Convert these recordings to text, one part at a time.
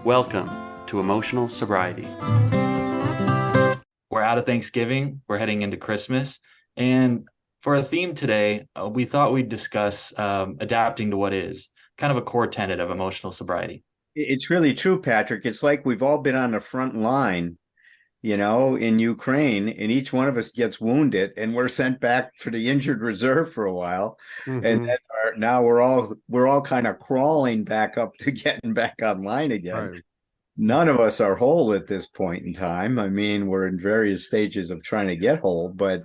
Welcome to Emotional Sobriety. We're out of Thanksgiving, we're heading into Christmas, and for a theme today, we thought we'd discuss adapting to what is kind of a core tenet of emotional sobriety. It's really true, Patrick. It's like we've all been on the front line, in Ukraine, and each one of us gets wounded, and we're sent back for the injured reserve for a while, and Mm-hmm. then now we're all kind of crawling back up to getting back online again. Right. None of us are whole at this point in time. I mean, we're in various stages of trying to get whole, but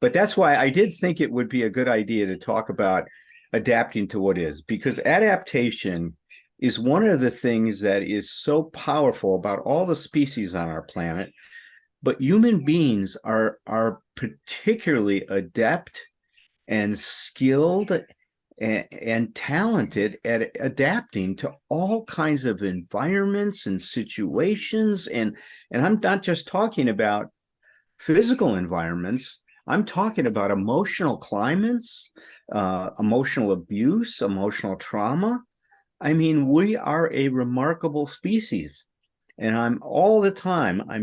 that's why I did think it would be a good idea to talk about adapting to what is, because adaptation is one of the things that is so powerful about all the species on our planet. But human beings are particularly adept and skilled and talented at adapting to all kinds of environments and situations. And I'm not just talking about physical environments. I'm talking about emotional climates, emotional abuse, emotional trauma. I mean, we are a remarkable species. And I'm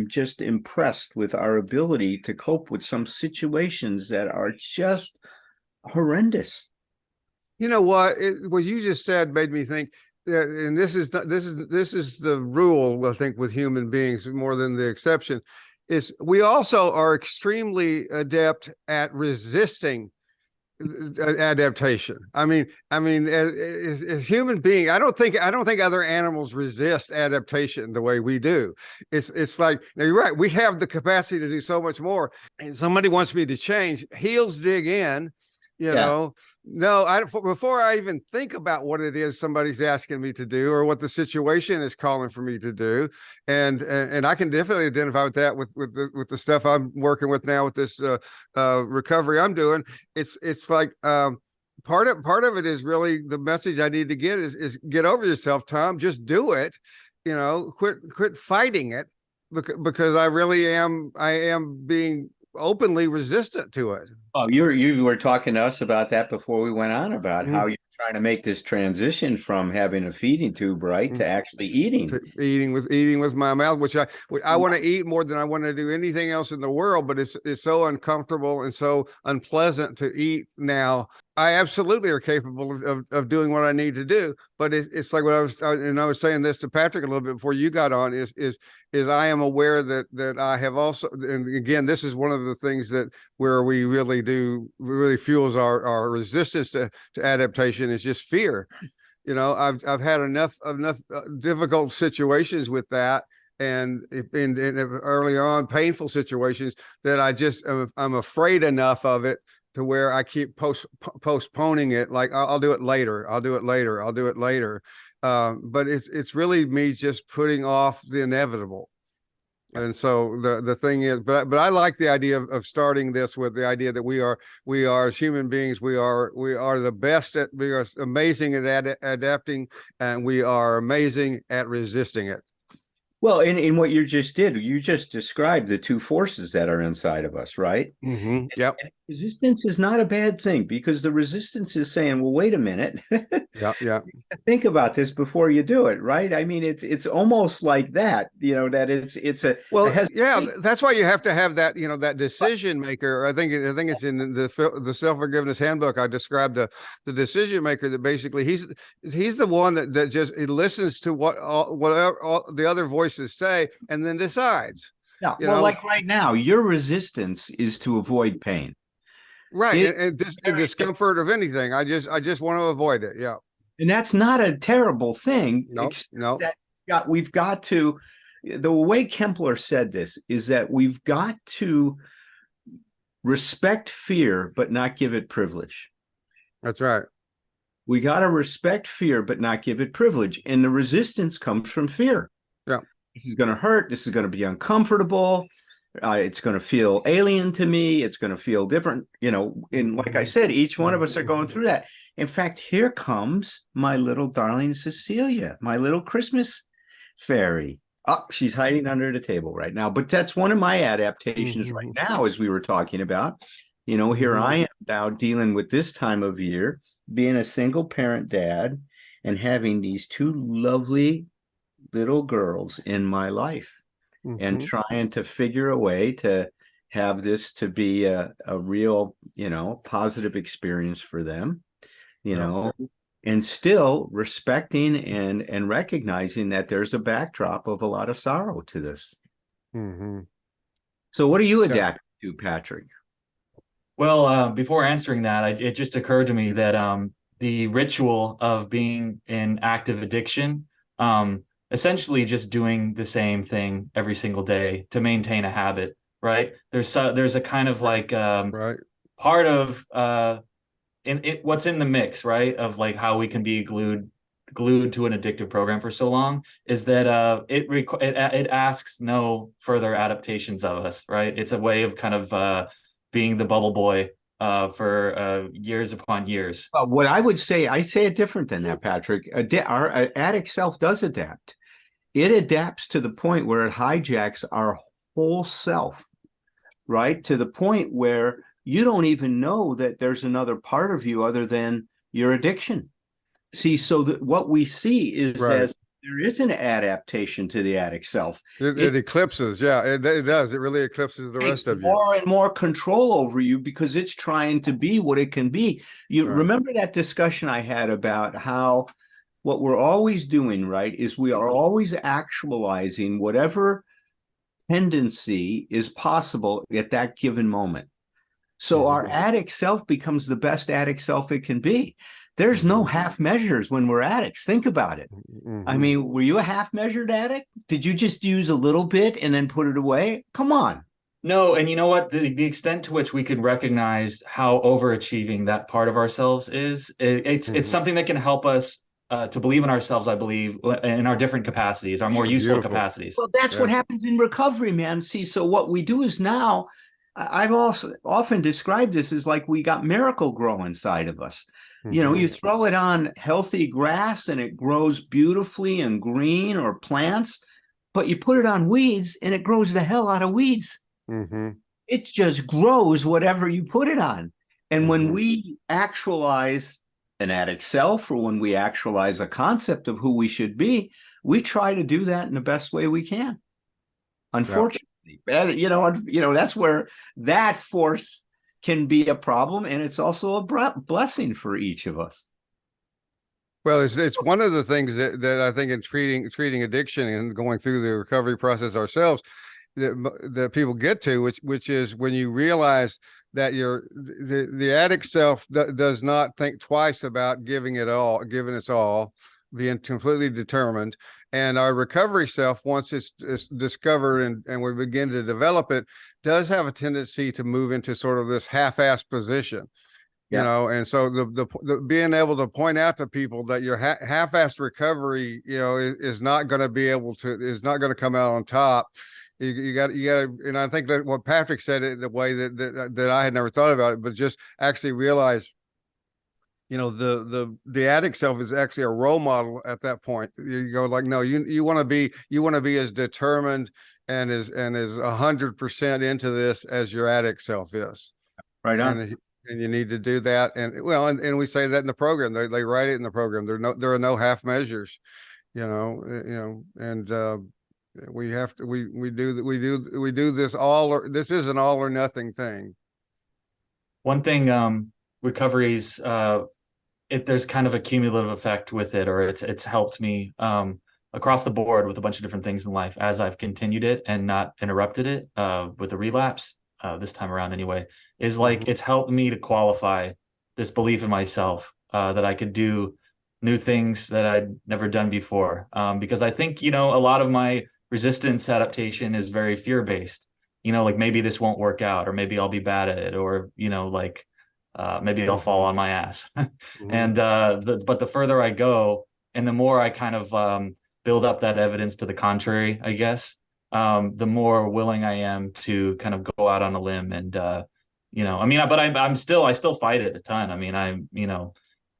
just impressed with our ability to cope with some situations that are just horrendous. You know what you just said made me think that, and this is the rule, I think, with human beings more than the exception, is we also are extremely adept at resisting adaptation. I mean, as human being, I don't think other animals resist adaptation the way we do. It's like, now you're right, we have the capacity to do so much more. And somebody wants me to change, heels dig in, you Yeah. know. No, before I even think about what it is somebody's asking me to do or what the situation is calling for me to do, and I can definitely identify with that with the stuff I'm working with now with this recovery I'm doing. It's like part of it is really the message I need to get is get over yourself, Tom. Just do it. Quit fighting it, because I am being openly resistant to it. Oh, you were talking to us about that before we went on, about how Mm-hmm. you're trying to make this transition from having a feeding tube, right, to actually eating. To eating with my mouth, which I want to eat more than I want to do anything else in the world, but it's so uncomfortable and so unpleasant to eat now. I absolutely are capable of doing what I need to do, but it's like what I was saying this to Patrick a little bit before you got on, is I am aware that I have also, and again, this is one of the things that where we really fuels our resistance to adaptation, is just fear. I've had enough difficult situations with that, and in early on painful situations, that I'm afraid enough of it to where I keep postponing it. Like, I'll do it later. I'll do it later. I'll do it later. But it's really me just putting off the inevitable. And so the thing is, but I like the idea of starting this with the idea that we are as human beings, we are the best we are amazing at adapting, and we are amazing at resisting it. Well, in what you just did, you just described the two forces that are inside of us, right? Mm-hmm. Yep. And resistance is not a bad thing, because the resistance is saying, well, wait a minute. Yeah. Yeah. Think about this before you do it, right? I mean, it's almost like that, that it's a Well, yeah, hesitation. that's why you have to have that, that decision maker. I think it's in the self-forgiveness handbook. I described the decision maker, that basically he's the one that just he listens to whatever all the other voices say, and then decides. Yeah, You well, know, like right now, your resistance is to avoid pain. right? It, And discomfort of anything. I just want to avoid it. Yeah. and that's not a terrible thing, No. except No. that we've got to, the way Kempler said this is that we've got to respect fear, but not give it privilege. That's right. We got to respect fear, but not give it privilege. And the resistance comes from fear. Yeah. This is going to hurt. This is going to be uncomfortable. It's going to feel alien to me. It's going to feel different. And like I said, each one of us are going through that. In fact, here comes my little darling Cecilia, my little Christmas fairy. Oh, she's hiding under the table right now. But that's one of my adaptations right now, as we were talking about. Here I am now dealing with this time of year, being a single parent dad and having these two lovely little girls in my life and Mm-hmm. trying to figure a way to have this to be a real, positive experience for them, you Yeah. know, and still respecting and recognizing that there's a backdrop of a lot of sorrow to this. Mm-hmm. So what are you Yeah. adapting to, Patrick? Well, before answering that, it just occurred to me that the ritual of being in active addiction, essentially just doing the same thing every single day to maintain a habit, right? There's a kind of like Right. part of in it what's in the mix, right? Of like how we can be glued to an addictive program for so long is that it asks no further adaptations of us, right? It's a way of kind of being the bubble boy for years upon years. What I would say, I say it different than that, Patrick. Our addict self does adapt. It adapts to the point where it hijacks our whole self, right? To the point where you don't even know that there's another part of you other than your addiction. See, so that what we see is Right. as there is an adaptation to the addict self. It It eclipses. Yeah, it does. It really eclipses the takes rest of you. more and more control over you because it's trying to be what it can be. You Right. remember that discussion I had about how what we're always doing, right, is we are always actualizing whatever tendency is possible at that given moment. So our Mm-hmm. addict self becomes the best addict self it can be. There's no Mm-hmm. half measures when we're addicts. Think about it. I Mm-hmm. mean, were you a half measured addict? Did you just use a little bit and then put it away? Come on. No, and you know what? The extent to which we can recognize how overachieving that part of ourselves is, it's Mm-hmm. something that can help us to believe in ourselves, I believe, in our different capacities, our more useful Beautiful. capacities. Well, that's what Yeah. happens in recovery, man. See, so what we do is now, I've also often described this as like we got miracle grow inside of us. Mm-hmm. You throw it on healthy grass and it grows beautifully and green or plants, but you put it on weeds and it grows the hell out of weeds. Mm-hmm. It just grows whatever you put it on. And when Mm-hmm. we actualize an addict self or when we actualize a concept of who we should be, we try to do that in the best way we can. Yeah. Unfortunately, that's where that force can be a problem, and it's also a blessing for each of us. Well, it's one of the things that I think in treating addiction and going through the recovery process ourselves that people get to, which is when you realize that the addict self does not think twice about giving its all, being completely determined, and our recovery self, once it's discovered and we begin to develop it, does have a tendency to move into sort of this half-assed position. Yeah. And so the being able to point out to people that your half-assed recovery, is not going to be able to, is not going to come out on top. You got, and I think that what Patrick said it the way that I had never thought about it, but just actually realize, the addict self is actually a role model at that point. You go like, no, you want to be as determined and as 100% into this as your addict self is. Right on. And you need to do that. And we say that in the program. They write it in the program. There are no half measures, and we have to we do this all, or this is an all or nothing thing. One thing, recovery's there's kind of a cumulative effect with it, or it's helped me across the board with a bunch of different things in life as I've continued it and not interrupted it with a relapse this time around anyway, is like Mm-hmm. it's helped me to qualify this belief in myself that I could do new things that I'd never done before. Because I think, a lot of my resistance adaptation is very fear-based. Like maybe this won't work out, or maybe I'll be bad at it, or, like maybe I'll fall on my ass. Mm-hmm. And but the further I go and the more I kind of build up that evidence to the contrary, I guess, the more willing I am to kind of go out on a limb and I mean, but I still fight it a ton. I mean,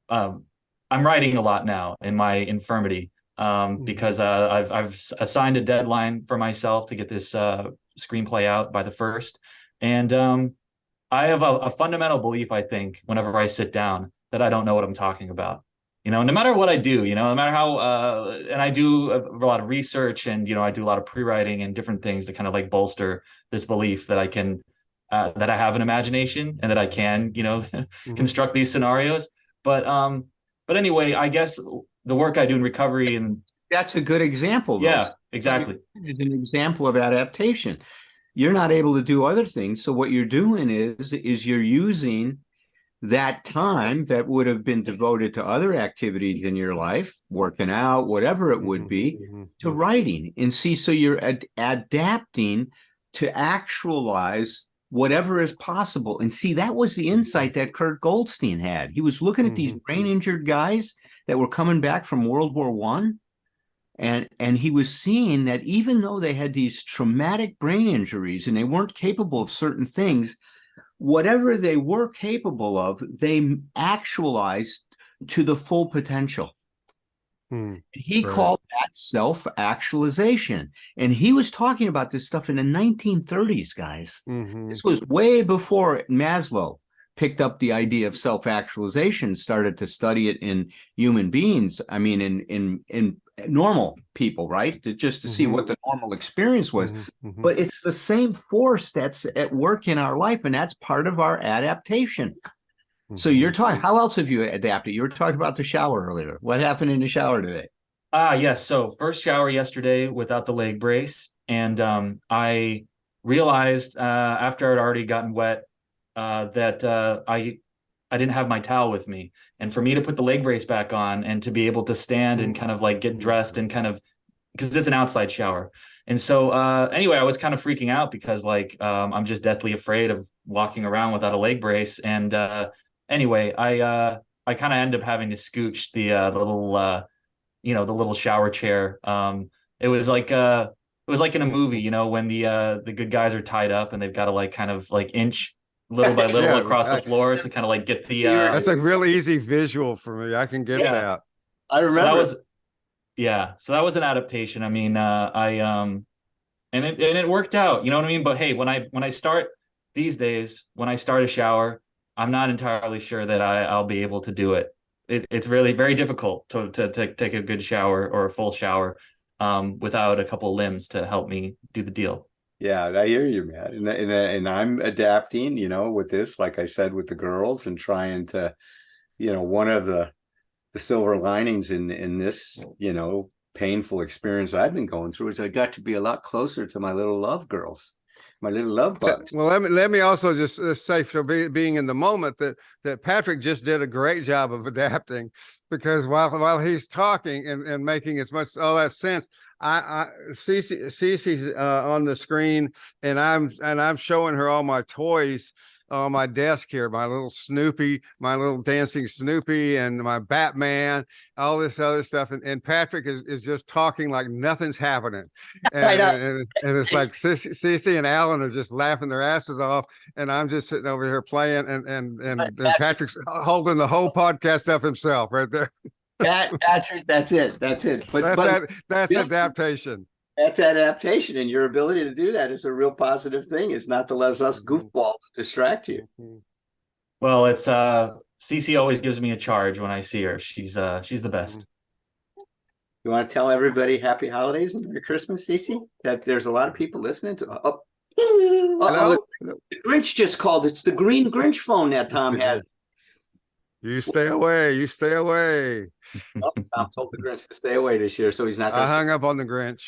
um, I'm writing a lot now in my infirmity Mm-hmm. because I've assigned a deadline for myself to get this screenplay out by the first, and I have a fundamental belief, I think, whenever I sit down, that I don't know what I'm talking about. no matter what I do, no matter how, and I do a lot of research, and, I do a lot of pre-writing and different things to kind of like bolster this belief that I can, that I have an imagination and that I can, Mhm. construct these scenarios. But anyway, I guess the work I do in recovery, and That's a good example, though. yeah, exactly. Is an example of adaptation. You're not able to do other things. So what you're doing is you're using that time that would have been devoted to other activities in your life, working out, whatever it would Mhm. be, to Mhm. writing. And see, so you're adapting to actualize whatever is possible. And see, that was the insight that Kurt Goldstein had. He was looking at these Mhm. brain injured guys that were coming back from World War One, and he was seeing that even though they had these traumatic brain injuries and they weren't capable of certain things, whatever they were capable of, they actualized to the full potential. Mhm. He Right. called that self-actualization. And he was talking about this stuff in the 1930s, guys. Mhm. This was way before Maslow picked up the idea of self-actualization, started to study it in human beings. I mean, in normal people, right? Just to see Mhm. what the normal experience was. Mhm. Mhm. But it's the same force that's at work in our life, and that's part of our adaptation. So you're Mhm. talking, how else have you adapted? You were talking about the shower earlier. What happened in the shower today? Yes. So first shower yesterday without the leg brace, and I realized after I'd already gotten wet that I didn't have my towel with me, and for me to put the leg brace back on and to be able to stand and kind of like get dressed and kind of, because it's an outside shower, and so anyway, I was kind of freaking out because like I'm just deathly afraid of walking around without a leg brace, and anyway, I kind of ended up having to scooch the little the little shower chair. It was like in a movie, when the good guys are tied up and they've got to like kind of like inch little by little Yeah, across the floor to kind of like get the that's a real easy visual for me. I can get yeah. that. I So that remember. was yeah. So that was an adaptation. I mean, I and it worked out, you know what I mean? But hey, when I start these days, when I start a shower, I'm not entirely sure that I'll be able to do it. It's really very difficult to take a good shower or a full shower without a couple limbs to help me do the deal. Yeah, I hear you, man. And I'm adapting, with this, like I said, with the girls and trying to, one of the silver linings in this, painful experience I've been going through is I got to be a lot closer to my little love girls, my little love bugs. Well, let me also just say, so being in the moment, that Patrick just did a great job of adapting, because while he's talking and making as much all that sense, Cece's on the screen, and I'm showing her all my toys on my desk here, my little Snoopy, my little dancing Snoopy, and my Batman, all this other stuff, and Patrick is just talking like nothing's happening, I know. and it's like Cece and Allen are just laughing their asses off, and I'm just sitting over here playing, and Patrick's holding the whole podcast up himself right there. Patrick, that's it. That's it. But That's adaptation. that's adaptation, and your ability to do that is a real positive thing. Is not to let us Mhm. goofballs distract you. Mhm. Well, it's Cece always gives me a charge when I see her. She's the best. You want to tell everybody happy holidays and Merry Christmas, Cece? That there's a lot of people listening to. Hello? The Grinch just called. It's the green Grinch phone that Tom has. You stay away. You stay away. Oh, Tom told the Grinch to stay away this year, so he's not going I to. hung up on the Grinch.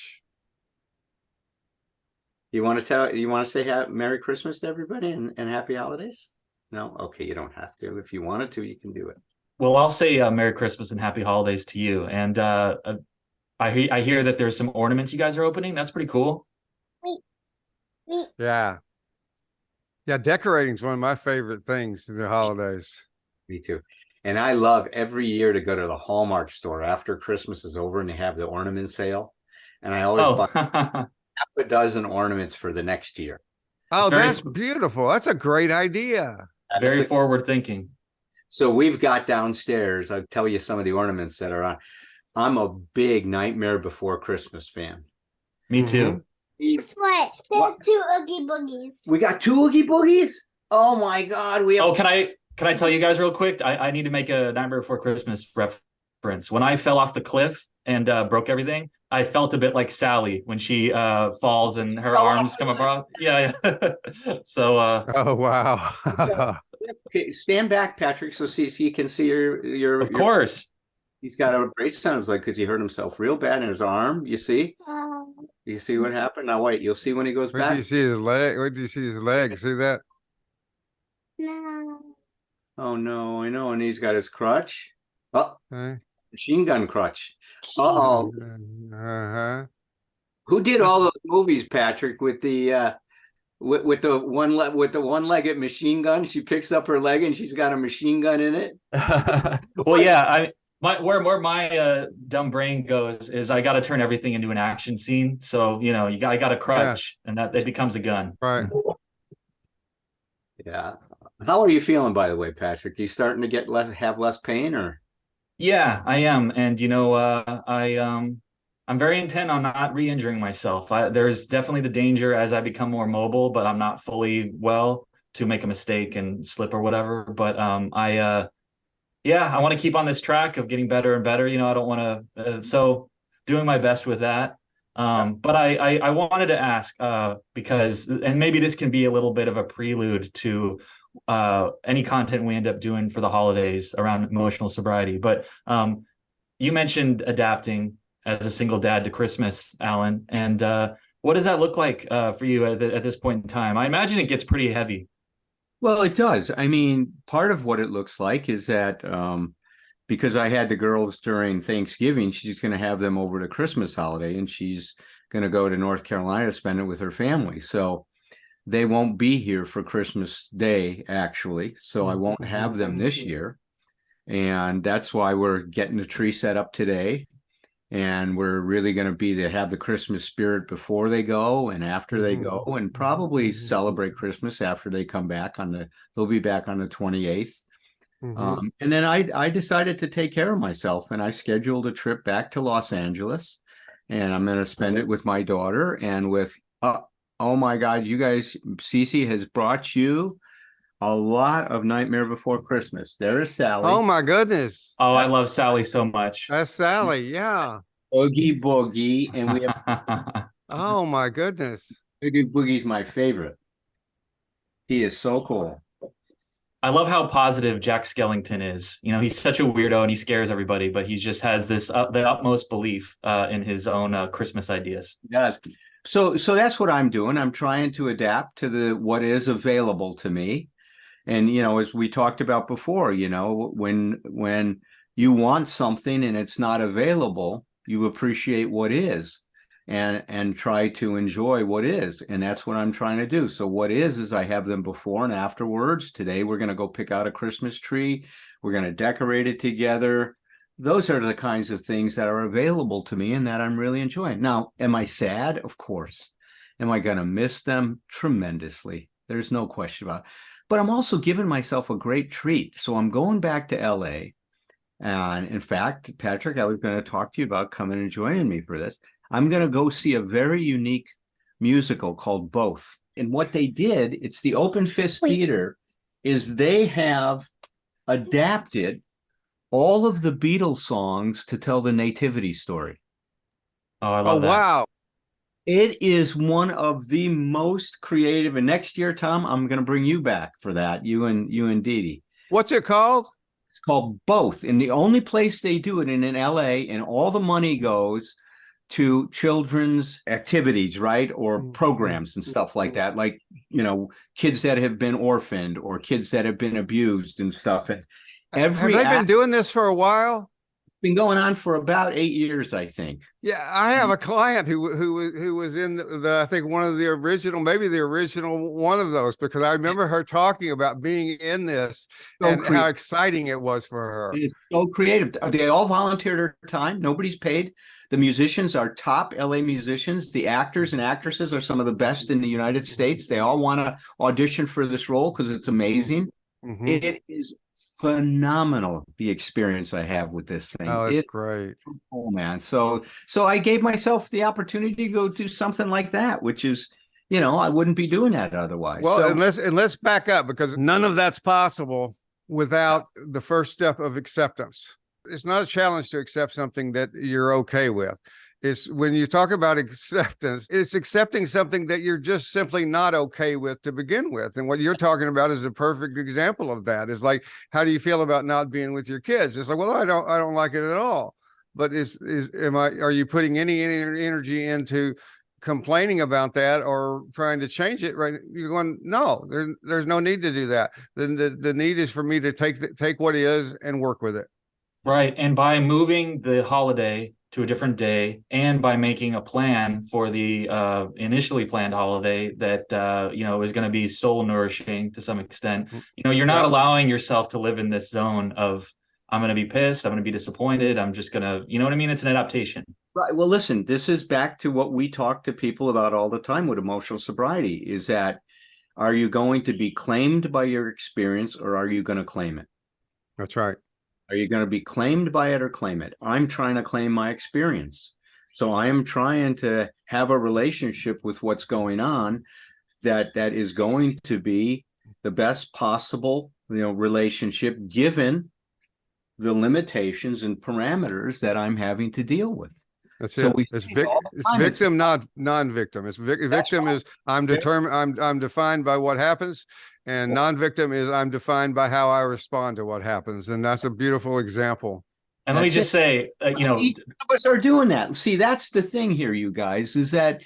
You want to tell? You want to say Merry Christmas to everybody and Happy Holidays? No, okay, you don't have to. If you wanted to, you can do it. Well, I'll say Merry Christmas and Happy Holidays to you. And I hear that there's some ornaments you guys are opening. That's pretty cool. Yeah. Yeah, decorating is one of my favorite things in the holidays. Me too. And I love every year to go to the Hallmark store after Christmas is over and they have the ornament sale. And I always buy Oh, half a dozen ornaments for the next year. Oh, very that's beautiful. That's a great idea. very forward thinking. So we've got downstairs, I'll tell you some of the ornaments that are on. I'm a big Nightmare Before Christmas fan. Me too. Guess what? There's two Oogie Boogies. We got two Oogie Boogies? Oh my God. We have Oh, can I tell you guys real quick? I need to make a Nightmare Before Christmas reference. When I fell off the cliff and broke everything, I felt a bit like Sally when she falls and her arms come across. Yeah, yeah. So Oh, wow. Okay, stand back, Patrick, so you can see of course. He's got a brace, sounds like, because he hurt himself real bad in his arm. You see? Um, You see what happened? Now wait, you'll see when he goes Wait do back. you see his leg? Wait do you see his leg? See that? no. Oh no, I know, and he's got his crutch. Oh, Okay. machine gun crutch. Uh-oh. Uh-huh. Who did all those movies, Patrick, with the with the one-legged machine gun? She picks up her leg and she's got a machine gun in it. Well, yeah, where my dumb brain goes is I got to turn everything into an action scene. So, I got a crutch and that it becomes a gun. Right. Yeah. How are you feeling, by the way, Patrick? You starting to have less pain, or? Yeah, I am. And I'm very intent on not re-injuring myself. There's definitely the danger as I become more mobile, but I'm not fully well to make a mistake and slip or whatever. But I want to keep on this track of getting better and better. I don't want to so doing my best with that. But I wanted to ask because, and maybe this can be a little bit of a prelude to any content we end up doing for the holidays around emotional sobriety. But you mentioned adapting as a single dad to Christmas, Allen, and what does that look like for you at this point in time? I imagine it gets pretty heavy. Well, it does. I mean, part of what it looks like is that because I had the girls during Thanksgiving, she's going to have them over the Christmas holiday, and she's going to go to North Carolina to spend it with her family. So they won't be here for Christmas Day, actually. So I won't have them this year. And that's why we're getting the tree set up today. And we're really going to have the Christmas spirit before they go and after they go, and probably celebrate Christmas after they come back they'll be back on the 28th. And then I decided to take care of myself, and I scheduled a trip back to Los Angeles, and I'm going to spend it with my daughter and with, oh my God, you guys, Cece has brought you a lot of Nightmare Before Christmas. There is Sally. Oh my goodness. Oh, I love Sally so much. That's Sally. Yeah. Oogie Boogie, and we have Oh my goodness. Oogie Boogie's my favorite. He is so cool. I love how positive Jack Skellington is. He's such a weirdo and he scares everybody, but he just has this the utmost belief in his own Christmas ideas. Yes. So that's what I'm doing. I'm trying to adapt to what is available to me. And, as we talked about before, when you want something and it's not available, you appreciate what is and try to enjoy what is. And that's what I'm trying to do. So what is I have them before and afterwards. Today, we're going to go pick out a Christmas tree. We're going to decorate it together. Those are the kinds of things that are available to me and that I'm really enjoying. Now, am I sad? Of course. Am I going to miss them? Tremendously. There's no question about it. But I'm also giving myself a great treat. So I'm going back to LA. And in fact, Patrick, I was going to talk to you about coming and joining me for this. I'm going to go see a very unique musical called Both. And what they did, it's the Open Fist Theater, is they have adapted all of the Beatles songs to tell the nativity story. Oh, I love that. Wow. It is one of the most creative. And next year, Tom, I'm going to bring you back for that. You and Dee Dee. What's it called? It's called Both. And the only place they do it in LA, and all the money goes to children's activities, right? Or programs and stuff like that. Like, kids that have been orphaned or kids that have been abused and stuff. And Have they been doing this for a while? Been going on for about 8 years, I think. Yeah, I have a client who was in I think one of the original, maybe the original one of those, because I remember her talking about being in this and how exciting it was for her. It's so creative. They all volunteered their time. Nobody's paid. The musicians are top LA musicians. The actors and actresses are some of the best in the United States. They all want to audition for this role because it's amazing. It is phenomenal, the experience I have with this thing. Oh, it's great. Oh man. So I gave myself the opportunity to go do something like that, which is, I wouldn't be doing that otherwise. Well, and let's back up, because none of that's possible without the first step of acceptance. It's not a challenge to accept something that you're okay with. It's when you talk about acceptance, it's accepting something that you're just simply not okay with to begin with. And what you're talking about is a perfect example of that. It's like, how do you feel about not being with your kids? It's like, well, I don't like it at all. But are you putting any energy into complaining about that or trying to change it? Right? You're going, no, there's no need to do that. Then the need is for me to take what is and work with it. Right. And by moving the holiday to a different day and by making a plan for the initially planned holiday that is going to be soul nourishing to some extent, you're not allowing yourself to live in this zone of I'm going to be pissed, I'm going to be disappointed, I'm just going to, you know what I mean? It's an adaptation. Right. Well, listen, this is back to what we talk to people about all the time with emotional sobriety, is that are you going to be claimed by your experience or are you going to claim it? That's right. Are you going to be claimed by it or claim it? I'm trying to claim my experience. So I am trying to have a relationship with what's going on that is going to be the best possible, relationship given the limitations and parameters that I'm having to deal with. That's so it. It's victim, not non-victim. Victim is I'm determined. I'm defined by what happens, and non-victim is I'm defined by how I respond to what happens. And that's a beautiful example. And let me just say, each of us are doing that. See, that's the thing here, you guys, is that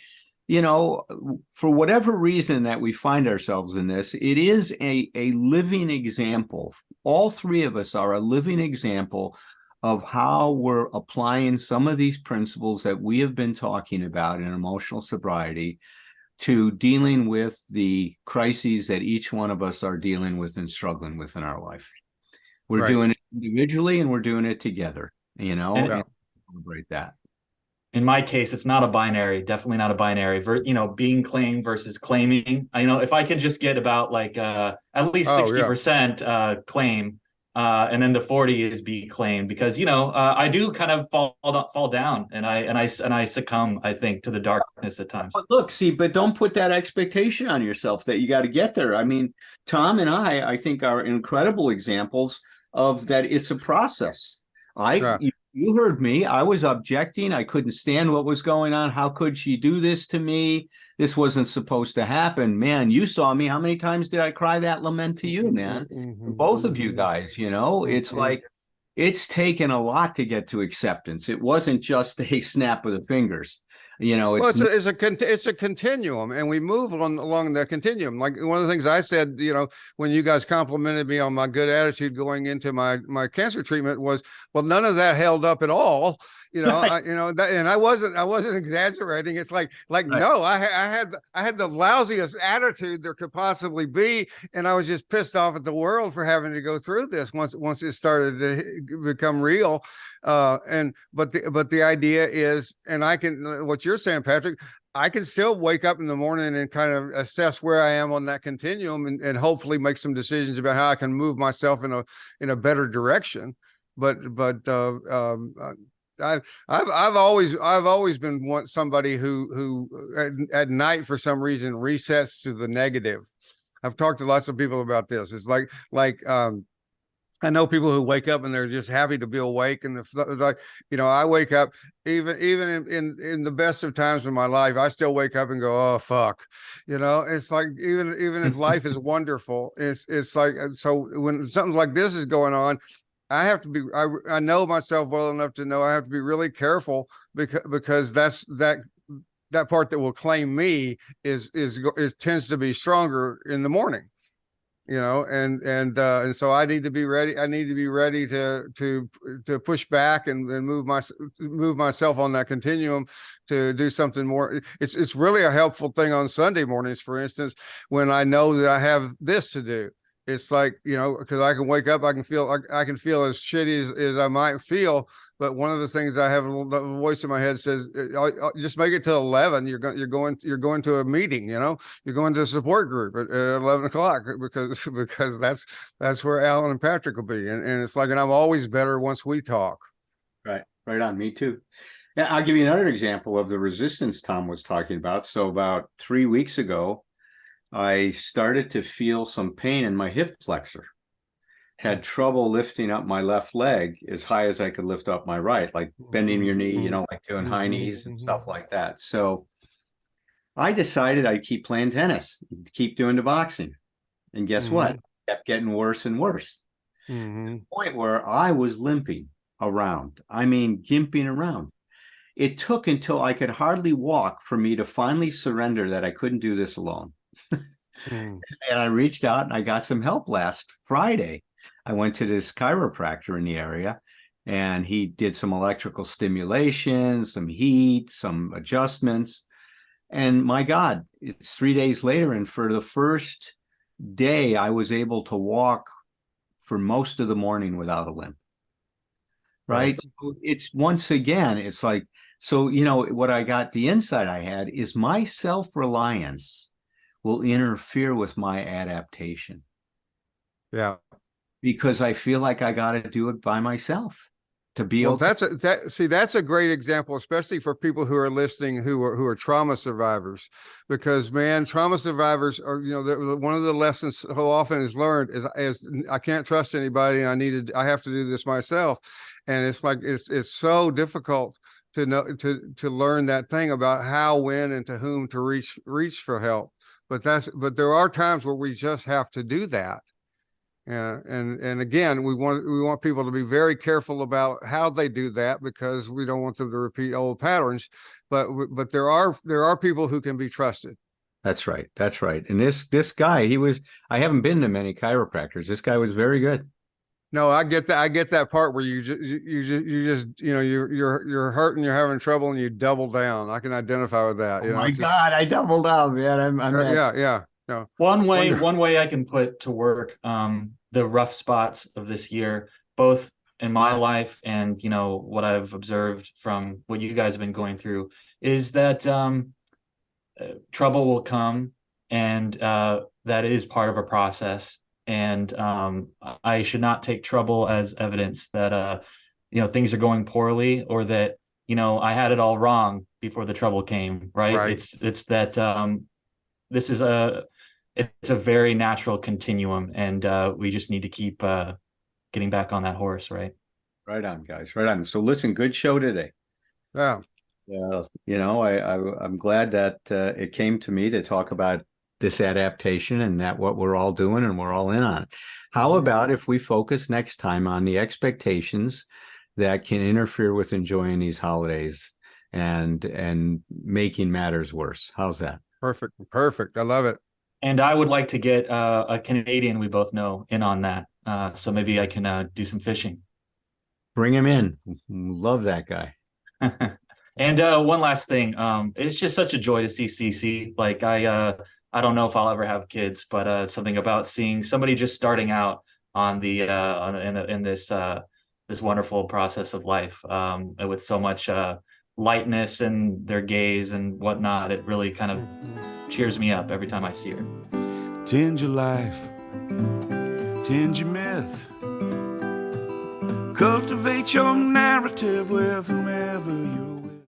for whatever reason that we find ourselves in this, it is a living example. All three of us are a living example of how we're applying some of these principles that we have been talking about in emotional sobriety to dealing with the crises that each one of us are dealing with and struggling with in our life. We're doing it individually and we're doing it together, and celebrate that. In my case, it's not a binary, definitely not a binary, being claimed versus claiming. If I can just get about like at least 60% claim, and then the 40 is be claimed, because I do kind of fall down and I succumb, I think, to the darkness at times. But look, but don't put that expectation on yourself that you got to get there. I mean, Tom and I think are incredible examples of that. It's a process. You heard me. I was objecting. I couldn't stand what was going on. How could she do this to me? This wasn't supposed to happen. Man, you saw me. How many times did I cry that lament to you, man? Both of you guys, it's like it's taken a lot to get to acceptance. It wasn't just a snap of the fingers. It's a continuum, and we move along the continuum. Like one of the things I said, when you guys complimented me on my good attitude going into my cancer treatment was, well, none of that held up at all. And I wasn't exaggerating. It's like no, I had the lousiest attitude there could possibly be, and I was just pissed off at the world for having to go through this once it started to become real. But the idea is, and what you're saying, Patrick, I can still wake up in the morning and kind of assess where I am on that continuum and hopefully make some decisions about how I can move myself in a better direction. I've always been somebody who at night for some reason resets to the negative. I've talked to lots of people about this. It's like I know people who wake up and they're just happy to be awake, and I wake up even in the best of times of my life, I still wake up and go, oh fuck, it's like even if life is wonderful, it's like, so when something like this is going on, I have to be, I know myself well enough to know I have to be really careful because that part that will claim me is tends to be stronger in the morning, and so I need to be ready. I need to be ready to push back and move myself on that continuum to do something more. It's really a helpful thing on Sunday mornings, for instance, when I know that I have this to do. It's like, because I can wake up, I can feel as shitty as I might feel. But one of the things I have a little voice in my head says, just make it till 11. You're going to a meeting, you're going to a support group at 11 o'clock because that's where Alan and Patrick will be. And it's like, and I'm always better once we talk. Right on. Me too. Yeah. I'll give you another example of the resistance Tom was talking about. So about 3 weeks ago, I started to feel some pain in my hip flexor. had trouble lifting up my left leg as high as I could lift up my right, like bending your knee, you know, like doing high knees and stuff like that. So I decided I'd keep playing tennis, keep doing the boxing. And guess what? It kept getting worse and worse. To the point where I was limping around. I mean, gimping around. It took until I could hardly walk for me to finally surrender that I couldn't do this alone. And I reached out and I got some help last Friday. I went to this chiropractor in the area and he did some electrical stimulation, some heat, some adjustments. And my God, it's 3 days later. And for the first day, I was able to walk for most of the morning without a limp. Right. So it's once again, it's like, so, you know, what I got, the insight I had is my self-reliance will interfere with my adaptation. Yeah. Because I feel like I got to do it by myself to be okay. That's a great example, especially for people who are listening who are trauma survivors, because man, trauma survivors are, you know, one of the lessons so often is learned is I can't trust anybody and I have to do this myself. And it's like it's so difficult to know to learn that thing about how, when, and to whom to reach for help. But there are times where we just have to do that. And again, we want people to be very careful about how they do that, because we don't want them to repeat old patterns. But there are people who can be trusted. That's right. That's right. And this guy, I haven't been to many chiropractors. This guy was very good. No, I get that. I get that part where you just you know, you're hurting, you're having trouble, and you double down. I can identify with that. Oh my God, I doubled up, man. Yeah. No. One way I can put to work the rough spots of this year, both in my life and, you know, what I've observed from what you guys have been going through, is that trouble will come, and that is part of a process. And I should not take trouble as evidence that you know, things are going poorly, or that, you know, I had it all wrong before the trouble came. Right. It's that this is it's a very natural continuum, and we just need to keep getting back on that horse. Right. Right on, guys. Right on. So listen, good show today. Yeah. Yeah. You know, I'm glad that it came to me to talk about this adaptation and that what we're all doing and we're all in on it. How about if we focus next time on the expectations that can interfere with enjoying these holidays and making matters worse? How's that? Perfect. I love it. And I would like to get a Canadian we both know in on that. So maybe I can do some fishing. Bring him in. Love that guy. And one last thing. It's just such a joy to see Cece. Like I don't know if I'll ever have kids, but something about seeing somebody just starting out on the in this this wonderful process of life with so much lightness in their gaze and whatnot. It really kind of cheers me up every time I see her. Change your life, change your myth, cultivate your narrative with whomever you